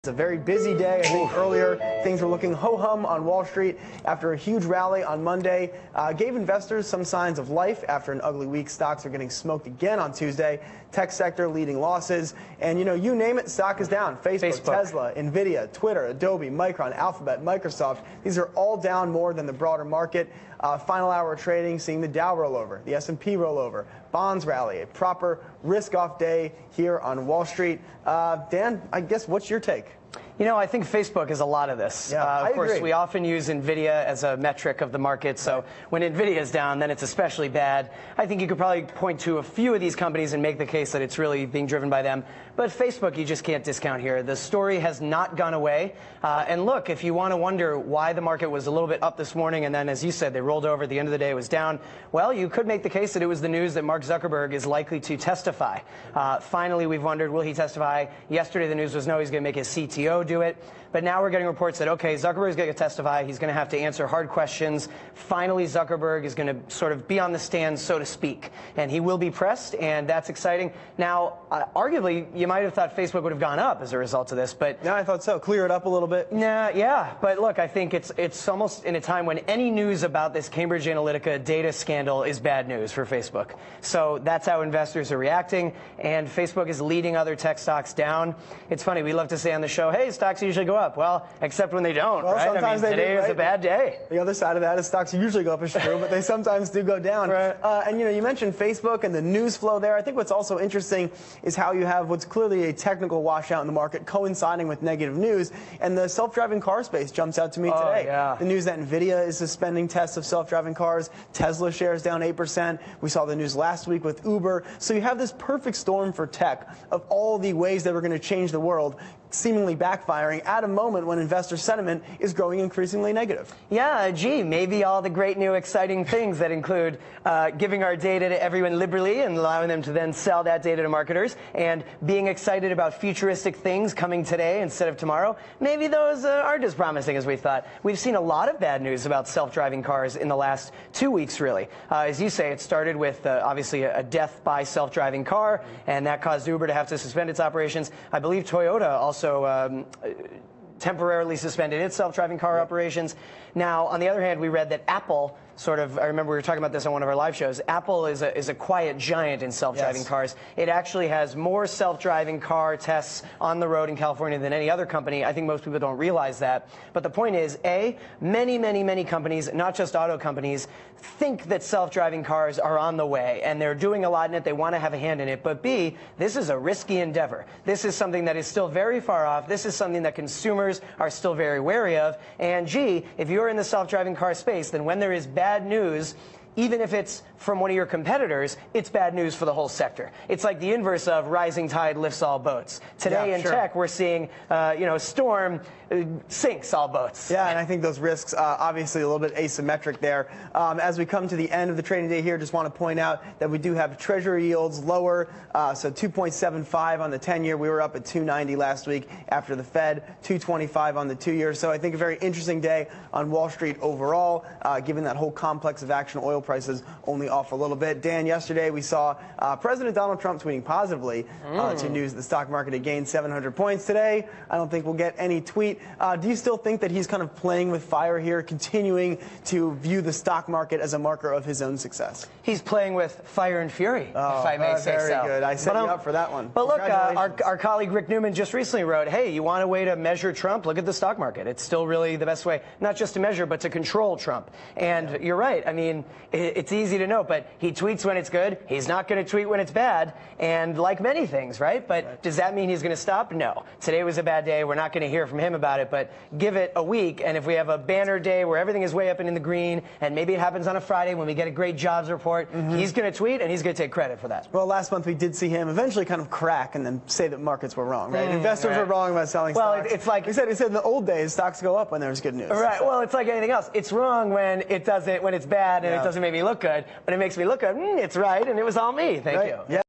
It's a very busy day. I think earlier things were looking ho-hum on Wall Street after a huge rally on Monday. Gave investors some signs of life after an ugly week. Stocks are getting smoked again on Tuesday. Tech sector leading losses. And, you name it, stock is down. Facebook, Tesla, Nvidia, Twitter, Adobe, Micron, Alphabet, Microsoft. These are all down more than the broader market. Final hour trading, seeing the Dow roll over, the S&P roll over, bonds rally, a proper risk-off day here on Wall Street. Dan, I guess what's your take? I think Facebook is a lot of this. Yeah, of course, agree. we often use Nvidia as a metric of the market, so when Nvidia is down, then it's especially bad. I think you could probably point to a few of these companies and make the case that it's really being driven by them. But Facebook, you just can't discount here. The story has not gone away. And look, if you want to wonder why the market was a little bit up this morning, and then, as you said, they rolled over at the end of the day, it was down, well, you could make the case that it was the news that Mark Zuckerberg is likely to testify. Finally, we've wondered, will he testify? Yesterday, the news was no, he's going to make his CTO do it. But now we're getting reports that, okay, Zuckerberg is going to testify. He's going to have to answer hard questions. Finally, Zuckerberg is going to sort of be on the stand, so to speak. And he will be pressed, and that's exciting. Now, arguably, you might have thought Facebook would have gone up as a result of this. But yeah, I thought so. Clear it up a little bit. Nah, yeah. But look, I think it's almost in a time when any news about this Cambridge Analytica data scandal is bad news for Facebook. So that's how investors are reacting. And Facebook is leading other tech stocks down. It's funny, we love to say on the show, hey, stocks usually go up. Well, except when they don't, well, right? Sometimes today do, right? is a bad day. The other side of that is stocks usually go up, is true, but they sometimes do go down. Right. And you mentioned Facebook and the news flow there. I think what's also interesting is how you have what's clearly a technical washout in the market coinciding with negative news. And the self-driving car space jumps out to me today. Yeah. The news that Nvidia is suspending tests of self-driving cars. Tesla shares down 8%. We saw the news last week with Uber. So you have this perfect storm for tech of all the ways that we're going to change the world seemingly backfiring at a moment when investor sentiment is growing increasingly negative. Yeah, gee, maybe all the great new exciting things that include giving our data to everyone liberally and allowing them to then sell that data to marketers, and being excited about futuristic things coming today instead of tomorrow, maybe those aren't as promising as we thought. We've seen a lot of bad news about self-driving cars in the last 2 weeks, really. As you say, it started with obviously a death by self-driving car, and that caused Uber to have to suspend its operations. I believe Toyota also temporarily suspended its self-driving car operations. Now, on the other hand, we read that Apple I remember we were talking about this on one of our live shows. Apple is a quiet giant in self-driving cars. It actually has more self-driving car tests on the road in California than any other company. I think most people don't realize that. But the point is, A, many companies, not just auto companies, think that self-driving cars are on the way, and they're doing a lot in it. They want to have a hand in it. But B, this is a risky endeavor. This is something that is still very far off. This is something that consumers are still very wary of. And G, if you're in the self-driving car space, then when there is bad news, even if it's from one of your competitors, it's bad news for the whole sector. It's like the inverse of rising tide lifts all boats. Today in tech, we're seeing, storm sinks all boats. Yeah, and I think those risks, obviously a little bit asymmetric there. As we come to the end of the trading day here, just want to point out that we do have Treasury yields lower, so 2.75 on the 10-year. We were up at 2.90 last week after the Fed, 2.25 on the 2-year. So I think a very interesting day on Wall Street overall, given that whole complex of action. Oil prices only off a little bit. Dan, yesterday we saw President Donald Trump tweeting positively to news that the stock market had gained 700 points today. I don't think we'll get any tweet. Do you still think that he's kind of playing with fire here, continuing to view the stock market as a marker of his own success? He's playing with fire and fury, if I may say so. Very good. I set you up for that one. But look, our colleague Rick Newman just recently wrote, hey, you want a way to measure Trump? Look at the stock market. It's still really the best way, not just to measure, but to control Trump. And you're right. I mean, it's easy to know, but he tweets when it's good. He's not going to tweet when it's bad, and like many things, right? But does that mean he's going to stop? No. Today was a bad day. We're not going to hear from him about it, but give it a week, and if we have a banner day where everything is way up and in the green, and maybe it happens on a Friday when we get a great jobs report, he's going to tweet, and he's going to take credit for that. Well, last month we did see him eventually kind of crack and then say that markets were wrong, right? Investors were wrong about selling stocks. Well, it's like he said in the old days, stocks go up when there's good news. Right. Well, it's like anything else. It's wrong when it doesn't, when it's bad and it doesn't make me look good, but it makes me look good. It's right, and it was all me. Thank you. Yeah.